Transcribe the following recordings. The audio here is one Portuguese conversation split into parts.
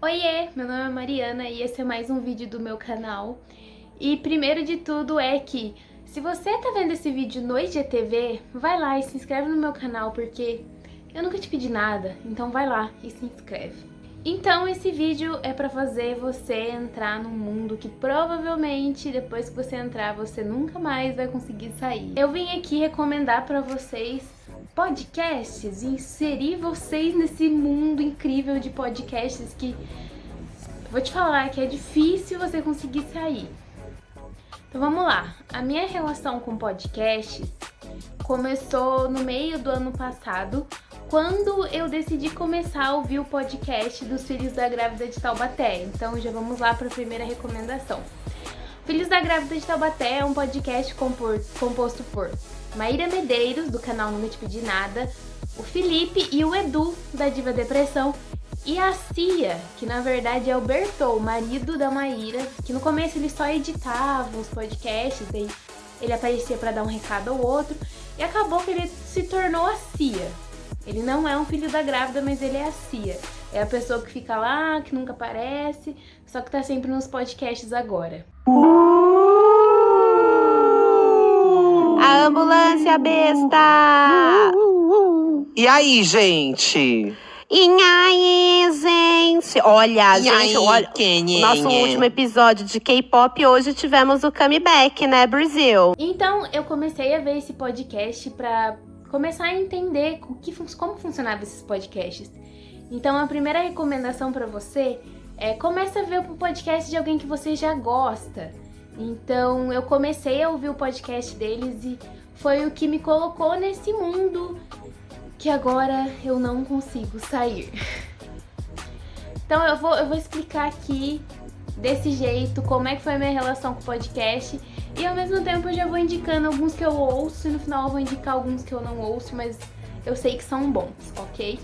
Oiê, meu nome é Mariana e esse é mais um vídeo do meu canal. E primeiro de tudo é que, se você tá vendo esse vídeo no IGTV, vai lá e se inscreve no meu canal, porque eu nunca te pedi nada, então vai lá e se inscreve. Então esse vídeo é pra fazer você entrar num mundo que provavelmente depois que você entrar, você nunca mais vai conseguir sair. Eu vim aqui recomendar pra vocês podcasts, inserir vocês nesse mundo incrível de podcasts que vou te falar que é difícil você conseguir sair. Então vamos lá. A minha relação com podcasts começou no meio do ano passado, quando eu decidi começar a ouvir o podcast dos Filhos da Grávida de Taubaté. Então já vamos lá para a primeira recomendação. Filhos da Grávida de Taubaté é um podcast composto por Maíra Medeiros, do canal Nunca Te Pedi Nada, o Felipe e o Edu, da Diva Depressão, e a Cia, que na verdade é o Bertol, marido da Maíra, que no começo ele só editava os podcasts, aí ele aparecia para dar um recado ao outro, e acabou que ele se tornou a Cia. Ele não é um filho da grávida, mas ele é a Cia. É a pessoa que fica lá, que nunca aparece, só que tá sempre nos podcasts agora. A ambulância besta! E aí, gente? E aí, gente? Olha, E gente, aí, olha, quem o nosso último episódio de K-pop, hoje tivemos o comeback, né, Brasil? Então eu comecei a ver esse podcast pra começar a entender como funcionavam esses podcasts. Então a primeira recomendação pra você é comece a ver o podcast de alguém que você já gosta. Então eu comecei a ouvir o podcast deles e foi o que me colocou nesse mundo que agora eu não consigo sair. Então eu vou explicar aqui desse jeito como é que foi a minha relação com o podcast e ao mesmo tempo eu já vou indicando alguns que eu ouço e no final eu vou indicar alguns que eu não ouço, mas eu sei que são bons, ok?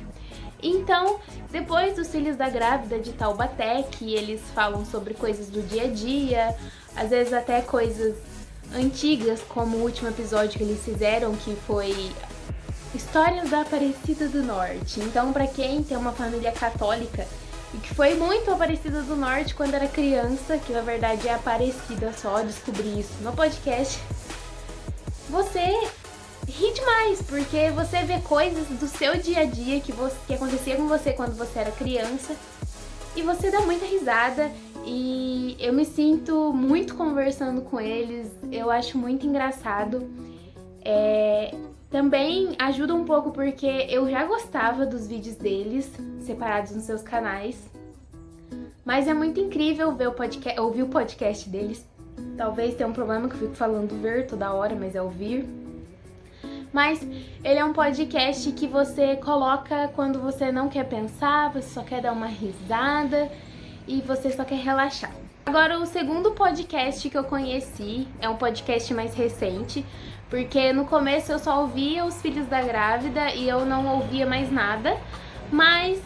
Então, depois dos Filhos da Grávida de Taubaté, que eles falam sobre coisas do dia a dia, às vezes até coisas antigas, como o último episódio que eles fizeram, que foi Histórias da Aparecida do Norte. Então, pra quem tem uma família católica e que foi muito Aparecida do Norte quando era criança, que na verdade é Aparecida só, descobri isso no podcast, você ri demais, porque você vê coisas do seu dia a dia que acontecia com você quando você era criança e você dá muita risada e eu me sinto muito conversando com eles, eu acho muito engraçado. Também ajuda um pouco porque eu já gostava dos vídeos deles, separados nos seus canais, mas é muito incrível ouvir o podcast deles. Talvez tenha um problema que eu fico falando ver toda hora, mas é ouvir. Mas ele é um podcast que você coloca quando você não quer pensar, você só quer dar uma risada e você só quer relaxar. Agora, o segundo podcast que eu conheci é um podcast mais recente, porque no começo eu só ouvia os Filhos da Grávida e eu não ouvia mais nada, mas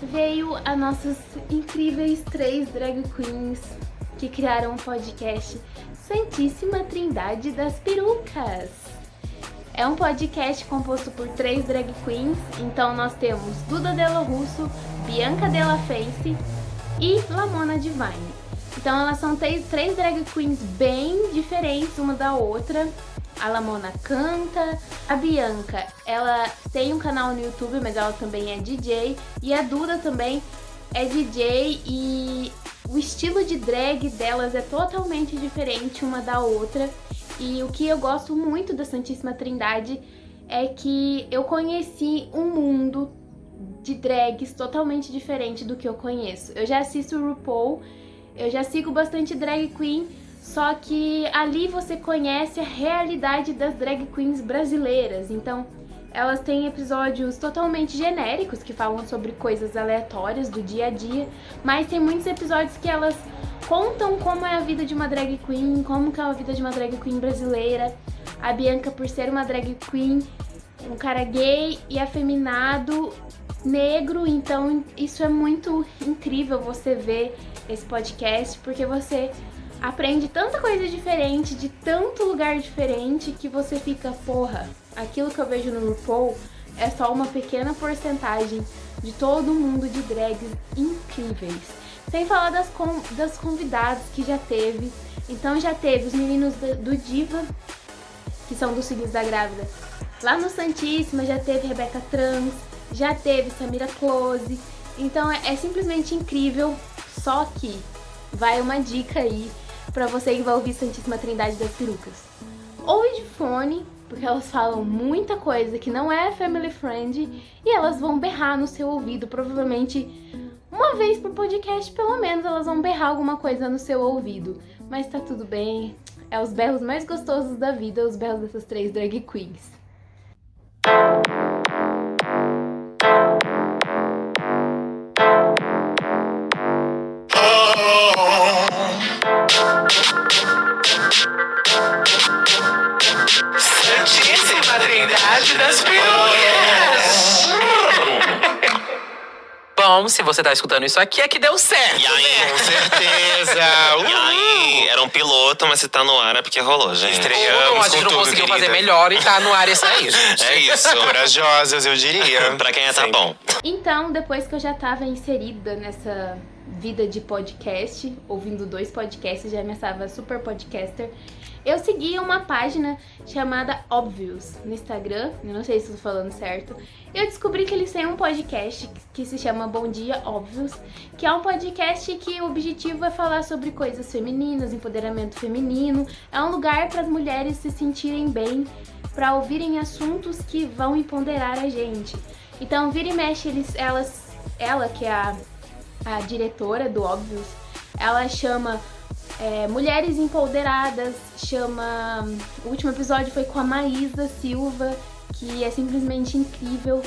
veio as nossas incríveis 3 drag queens que criaram um podcast, Santíssima Trindade das Perucas. É um podcast composto por 3 drag queens, então nós temos Duda Delo Russo, Bianca Della Face e Lamona Divine. Então elas são 3 drag queens bem diferentes uma da outra. A Lamona canta, a Bianca, ela tem um canal no YouTube, mas ela também é DJ, e a Duda também é DJ e o estilo de drag delas é totalmente diferente uma da outra. E o que eu gosto muito da Santíssima Trindade é que eu conheci um mundo de drags totalmente diferente do que eu conheço. Eu já assisto o RuPaul, eu já sigo bastante drag queen, só que ali você conhece a realidade das drag queens brasileiras. Então, elas têm episódios totalmente genéricos que falam sobre coisas aleatórias do dia a dia, mas tem muitos episódios que elas contam como é a vida de uma drag queen, como que é a vida de uma drag queen brasileira. A Bianca, por ser uma drag queen, um cara gay e afeminado, negro, então isso é muito incrível você ver esse podcast, porque você aprende tanta coisa diferente, de tanto lugar diferente, que você fica, porra, aquilo que eu vejo no RuPaul é só uma pequena porcentagem de todo mundo de drags incríveis. Sem falar das convidadas que já teve. Então já teve os meninos do Diva, que são dos Filhos da Grávida. Lá no Santíssima já teve Rebeca Trans, já teve Samira Close. Então é simplesmente incrível. Só que vai uma dica aí pra você que vai ouvir Santíssima Trindade das Perucas. Ouve de fone, porque elas falam muita coisa que não é family friend e elas vão berrar no seu ouvido, provavelmente uma vez por podcast, pelo menos elas vão berrar alguma coisa no seu ouvido. Mas tá tudo bem, é os berros mais gostosos da vida, os berros dessas 3 drag queens. Santíssima Trindade das Perucas! Bom, se você tá escutando isso aqui, é que deu certo, E aí, né? com certeza! E aí, era um piloto, mas se tá no ar é porque rolou, gente. A gente não conseguiu fazer melhor e tá no ar isso aí, gente. É isso. Corajosas, eu diria. Pra quem é tá Sempre. bom. Então, depois que eu já tava inserida nessa vida de podcast, ouvindo 2 podcasts, já me achava super podcaster, eu segui uma página chamada Obvious no Instagram, eu não sei se estou falando certo. Eu descobri que eles têm um podcast que se chama Bom Dia Obvious, que é um podcast que o objetivo é falar sobre coisas femininas, empoderamento feminino. É um lugar para as mulheres se sentirem bem, para ouvirem assuntos que vão empoderar a gente. Então, vira e mexe, ela que é a diretora do Obvious, ela chama Mulheres Empoderadas, o último episódio foi com a Maísa Silva, que é simplesmente incrível.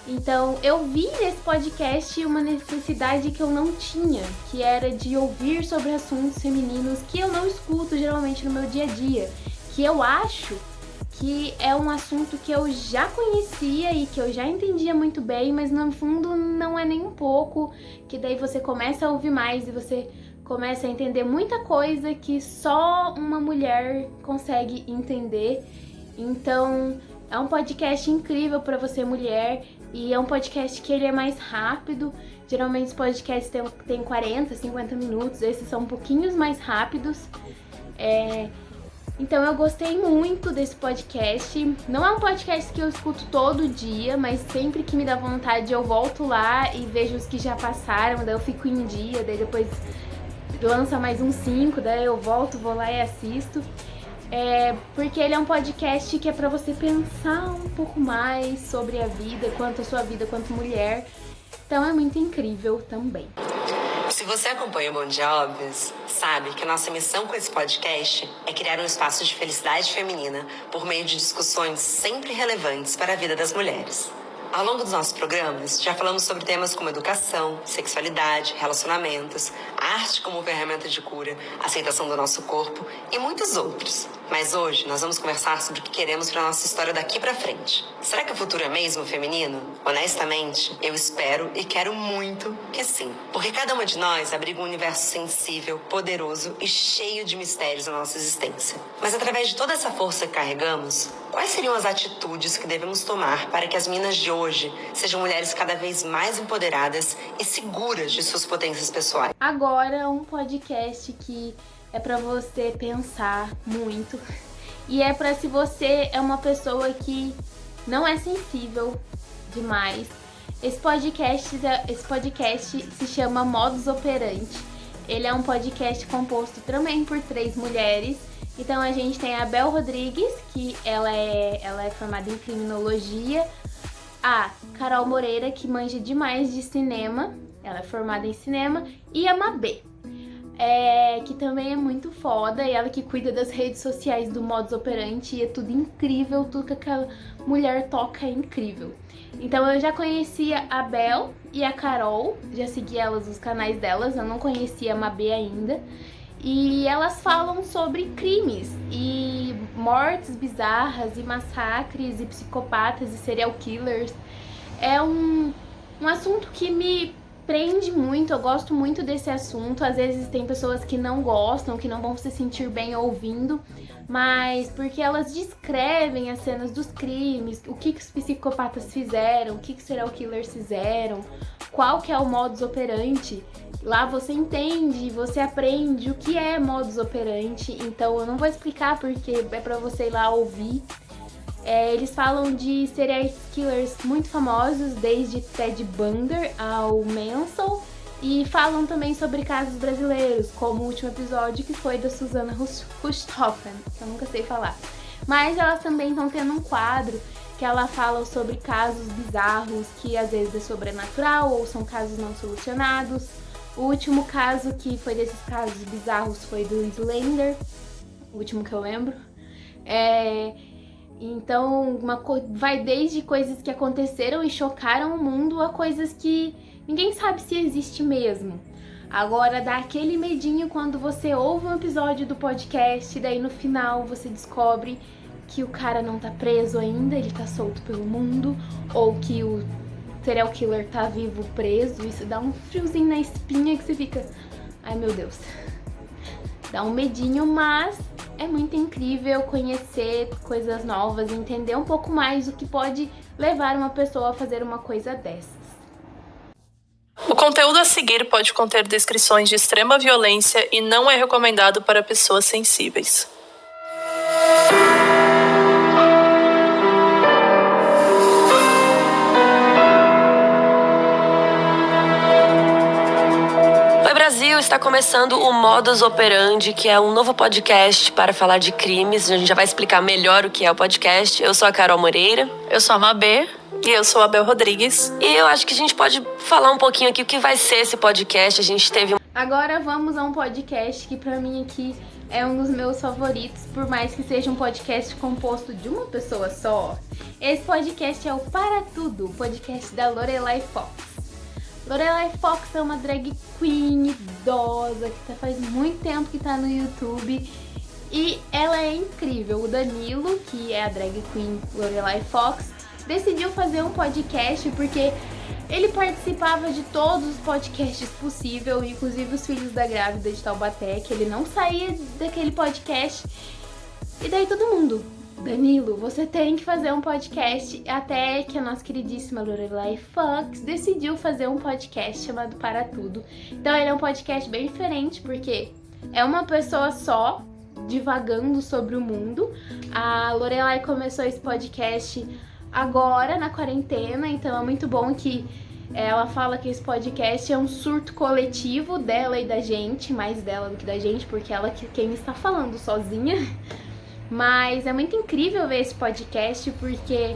Então eu vi nesse podcast uma necessidade que eu não tinha, que era de ouvir sobre assuntos femininos que eu não escuto geralmente no meu dia a dia, que eu acho que é um assunto que eu já conhecia e que eu já entendia muito bem, mas no fundo não é nem um pouco, que daí você começa a ouvir mais e você começa a entender muita coisa que só uma mulher consegue entender. Então, é um podcast incrível para você, mulher, e é um podcast que ele é mais rápido. Geralmente os podcasts tem 40, 50 minutos, esses são um pouquinho mais rápidos. Então eu gostei muito desse podcast. Não é um podcast que eu escuto todo dia, mas sempre que me dá vontade eu volto lá e vejo os que já passaram, daí eu fico em dia, daí depois lança mais uns 5, daí eu volto, vou lá e assisto. Porque ele é um podcast que é pra você pensar um pouco mais sobre a vida, quanto a sua vida quanto mulher. Então é muito incrível também. Se você acompanha o Bom Dia Óbvios, sabe que a nossa missão com esse podcast é criar um espaço de felicidade feminina por meio de discussões sempre relevantes para a vida das mulheres. Ao longo dos nossos programas, já falamos sobre temas como educação, sexualidade, relacionamentos, arte como ferramenta de cura, aceitação do nosso corpo e muitos outros. Mas hoje nós vamos conversar sobre o que queremos para a nossa história daqui para frente. Será que o futuro é mesmo feminino? Honestamente, eu espero e quero muito que sim. Porque cada uma de nós abriga um universo sensível, poderoso e cheio de mistérios na nossa existência. Mas através de toda essa força que carregamos, quais seriam as atitudes que devemos tomar para que as meninas de hoje sejam mulheres cada vez mais empoderadas e seguras de suas potências pessoais? Agora, um podcast que é pra você pensar muito. E é pra se você é uma pessoa que não é sensível demais. Esse podcast se chama Modus Operandi. Ele é um podcast composto também por 3 mulheres. Então a gente tem a Bel Rodrigues, que ela é formada em criminologia. A Carol Moreira, que manja demais de cinema. Ela é formada em cinema. E a Mabê, que também é muito foda, e ela que cuida das redes sociais do Modus Operandi, e é tudo incrível, tudo que aquela mulher toca é incrível. Então eu já conhecia a Bel e a Carol, já segui elas nos canais delas, eu não conhecia a Mabê ainda, e elas falam sobre crimes e mortes bizarras e massacres e psicopatas e serial killers. É um assunto que me prende muito, eu gosto muito desse assunto. Às vezes tem pessoas que não gostam, que não vão se sentir bem ouvindo, mas porque elas descrevem as cenas dos crimes, o que os psicopatas fizeram, o que os serial killers fizeram, qual que é o modus operandi. Lá você entende, você aprende o que é modus operandi, então eu não vou explicar porque é pra você ir lá ouvir. Eles falam de serial killers muito famosos, desde Ted Bundy ao Manson, e falam também sobre casos brasileiros, como o último episódio que foi da Susana Richthofen, que eu nunca sei falar. Mas elas também estão tendo um quadro que ela fala sobre casos bizarros, que às vezes é sobrenatural ou são casos não solucionados. O último caso que foi desses casos bizarros foi do Slender, o último que eu lembro. Então, vai desde coisas que aconteceram e chocaram o mundo a coisas que ninguém sabe se existe mesmo. Agora, dá aquele medinho quando você ouve um episódio do podcast e daí no final você descobre que o cara não tá preso ainda, ele tá solto pelo mundo, ou que o serial killer tá vivo preso. Isso dá um friozinho na espinha que você fica... Ai, meu Deus. Dá um medinho, mas é muito incrível conhecer coisas novas, entender um pouco mais o que pode levar uma pessoa a fazer uma coisa dessas. O conteúdo a seguir pode conter descrições de extrema violência e não é recomendado para pessoas sensíveis. Brasil, está começando o Modus Operandi, que é um novo podcast para falar de crimes. A gente já vai explicar melhor o que é o podcast. Eu sou a Carol Moreira. Eu sou a Mabê. E eu sou a Bel Rodrigues. E eu acho que a gente pode falar um pouquinho aqui o que vai ser esse podcast. A gente teve... Agora vamos a um podcast que pra mim aqui é um dos meus favoritos, por mais que seja um podcast composto de uma pessoa só. Esse podcast é o Para Tudo, o podcast da Lorelai Fox. Lorelai Fox é uma drag queen idosa que faz muito tempo que tá no YouTube e ela é incrível. O Danilo, que é a drag queen Lorelai Fox, decidiu fazer um podcast porque ele participava de todos os podcasts possíveis, inclusive os Filhos da Grávida de Taubaté, que ele não saía daquele podcast. E daí todo mundo... Danilo, você tem que fazer um podcast, até que a nossa queridíssima Lorelai Fox decidiu fazer um podcast chamado Para Tudo. Então ele é um podcast bem diferente, porque é uma pessoa só divagando sobre o mundo. A Lorelai começou esse podcast agora, na quarentena, então é muito bom que ela fala que esse podcast é um surto coletivo dela e da gente, mais dela do que da gente, porque ela é quem está falando sozinha. Mas é muito incrível ver esse podcast porque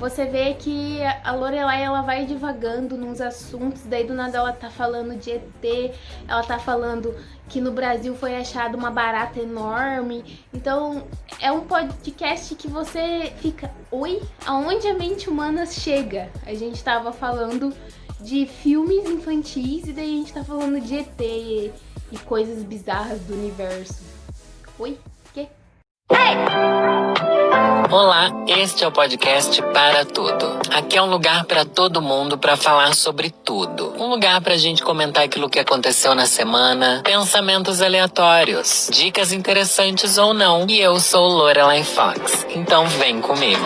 você vê que a Lorelai ela vai divagando nos assuntos, daí do nada ela tá falando de ET, ela tá falando que no Brasil foi achada uma barata enorme. Então é um podcast que você fica, oi? Aonde a mente humana chega? A gente tava falando de filmes infantis e daí a gente tá falando de ET e coisas bizarras do universo. Oi? Olá, este é o podcast Para Tudo. Aqui é um lugar para todo mundo para falar sobre tudo. Um lugar pra gente comentar aquilo que aconteceu na semana, pensamentos aleatórios, dicas interessantes ou não. E eu sou Lorelai Fox, então vem comigo.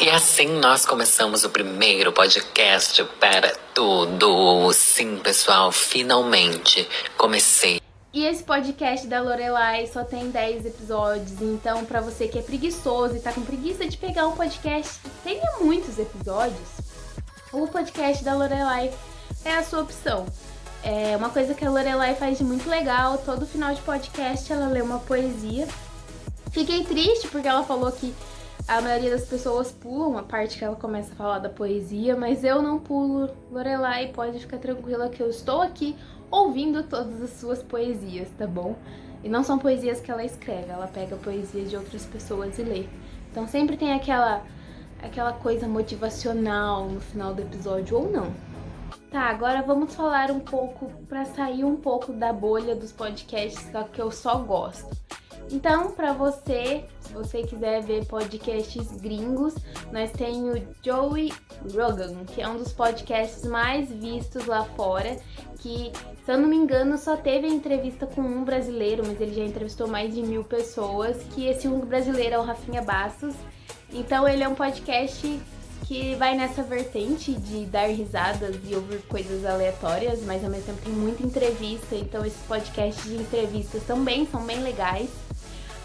E assim nós começamos o primeiro podcast Para Tudo. Sim, pessoal, finalmente comecei. E esse podcast da Lorelai só tem 10 episódios, então pra você que é preguiçoso e tá com preguiça de pegar um podcast que tenha muitos episódios, o podcast da Lorelai é a sua opção. É uma coisa que a Lorelai faz de muito legal, todo final de podcast ela lê uma poesia. Fiquei triste porque ela falou que a maioria das pessoas pulam a parte que ela começa a falar da poesia, mas eu não pulo. Lorelai, pode ficar tranquila que eu estou aqui ouvindo todas as suas poesias, tá bom? E não são poesias que ela escreve, ela pega poesias de outras pessoas e lê. Então sempre tem aquela coisa motivacional no final do episódio, ou não. Tá, agora vamos falar um pouco, pra sair um pouco da bolha dos podcasts que eu só gosto. Então, pra você, se você quiser ver podcasts gringos, nós temos o Joey Rogan, que é um dos podcasts mais vistos lá fora, que, se eu não me engano, só teve a entrevista com um brasileiro, mas ele já entrevistou mais de 1000 pessoas, que esse um brasileiro é o Rafinha Bastos. Então ele é um podcast que vai nessa vertente de dar risadas e ouvir coisas aleatórias, mas ao mesmo tempo tem muita entrevista, então esses podcasts de entrevistas também são bem legais.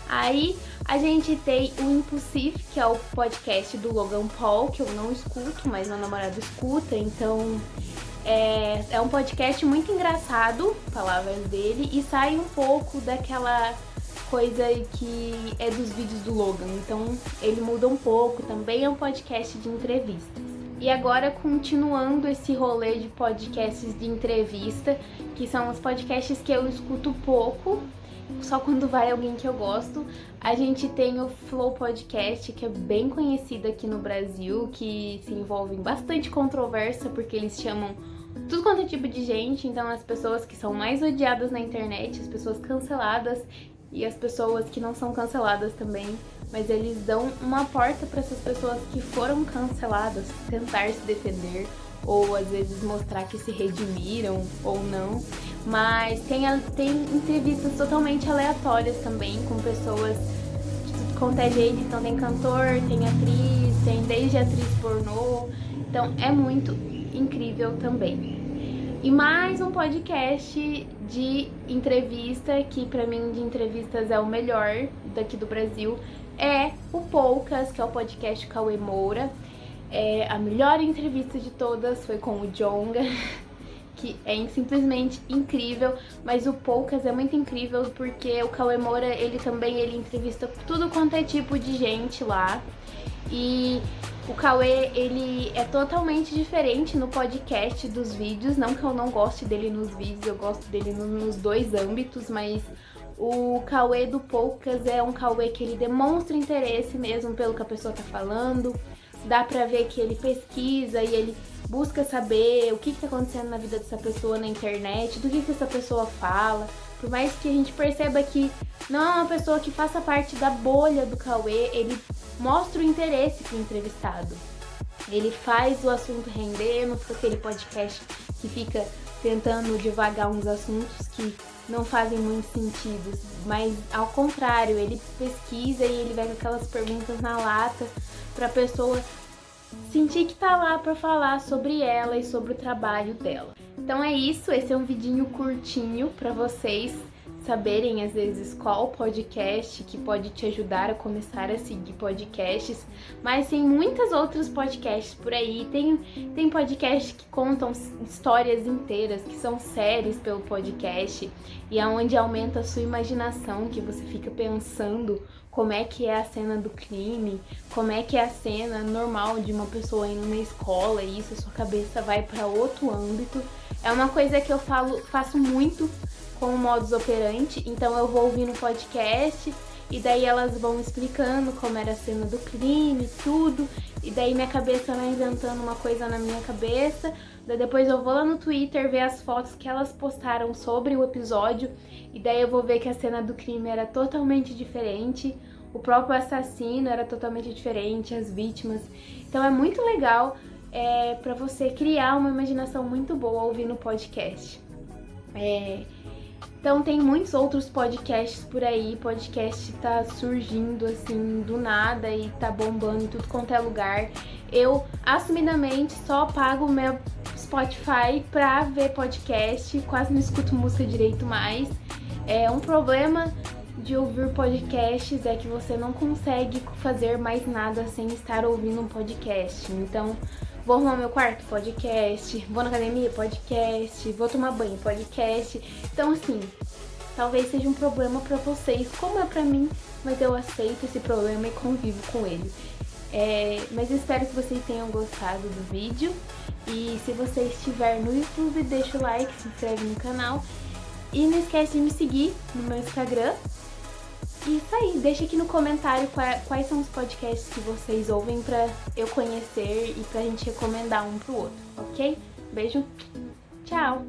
Aí a gente tem o Impulsive, que é o podcast do Logan Paul, que eu não escuto, mas meu namorado escuta, então é um podcast muito engraçado, palavras dele, e sai um pouco daquela coisa que é dos vídeos do Logan, então ele muda um pouco, também é um podcast de entrevistas. E agora, continuando esse rolê de podcasts de entrevista, que são os podcasts que eu escuto pouco, só quando vai alguém que eu gosto, a gente tem o Flow Podcast, que é bem conhecido aqui no Brasil, que se envolve em bastante controvérsia, porque eles chamam tudo quanto é tipo de gente, então as pessoas que são mais odiadas na internet, as pessoas canceladas e as pessoas que não são canceladas também, mas eles dão uma porta para essas pessoas que foram canceladas tentar se defender ou às vezes mostrar que se redimiram ou não. Mas tem entrevistas totalmente aleatórias também com pessoas de tudo quanto é jeito, então tem cantor, tem atriz, tem desde atriz pornô, então é muito incrível também. E mais um podcast de entrevista, que pra mim de entrevistas é o melhor daqui do Brasil, é o Poucas, que é o podcast Cauê Moura. A melhor entrevista de todas foi com o Djonga, que é simplesmente incrível, mas o Poucas é muito incrível porque o Cauê Moura, ele entrevista tudo quanto é tipo de gente lá. E o Cauê, ele é totalmente diferente no podcast dos vídeos, não que eu não goste dele nos vídeos, eu gosto dele nos dois âmbitos, mas o Cauê do Poucas é um Cauê que ele demonstra interesse mesmo pelo que a pessoa tá falando, dá pra ver que ele pesquisa e ele busca saber o que tá acontecendo na vida dessa pessoa na internet, do que essa pessoa fala, por mais que a gente perceba que não é uma pessoa que faça parte da bolha do Cauê, ele mostra o interesse pro entrevistado. Ele faz o assunto render, não fica aquele podcast que fica tentando devagar uns assuntos que não fazem muito sentido, mas ao contrário, ele pesquisa e ele vai com aquelas perguntas na lata pra pessoa sentir que tá lá pra falar sobre ela e sobre o trabalho dela. Então é isso, esse é um vidinho curtinho pra vocês saberem às vezes qual podcast que pode te ajudar a começar a seguir podcasts, mas tem muitas outras podcasts por aí, tem podcasts que contam histórias inteiras, que são séries pelo podcast, e é onde aumenta a sua imaginação, que você fica pensando como é que é a cena do crime, como é que é a cena normal de uma pessoa indo na escola, e isso a sua cabeça vai para outro âmbito. É uma coisa que eu faço muito com o modus operandi, então eu vou ouvindo podcast e daí elas vão explicando como era a cena do crime, tudo, e daí minha cabeça vai inventando uma coisa na minha cabeça, daí depois eu vou lá no Twitter ver as fotos que elas postaram sobre o episódio, e daí eu vou ver que a cena do crime era totalmente diferente, o próprio assassino era totalmente diferente, as vítimas, então é muito legal pra você criar uma imaginação muito boa ouvindo podcast. Então tem muitos outros podcasts por aí, podcast tá surgindo assim do nada e tá bombando em tudo quanto é lugar. Eu assumidamente só pago o meu Spotify pra ver podcast, quase não escuto música direito mais. Um problema de ouvir podcasts é que você não consegue fazer mais nada sem estar ouvindo um podcast. Então, vou arrumar meu quarto, podcast, vou na academia, podcast, vou tomar banho, podcast. Então, assim, talvez seja um problema pra vocês, como é pra mim, mas eu aceito esse problema e convivo com ele. Mas eu espero que vocês tenham gostado do vídeo. E se você estiver no YouTube, deixa o like, se inscreve no canal. E não esquece de me seguir no meu Instagram. E isso aí, deixa aqui no comentário quais são os podcasts que vocês ouvem pra eu conhecer e pra gente recomendar um pro outro, ok? Beijo, tchau!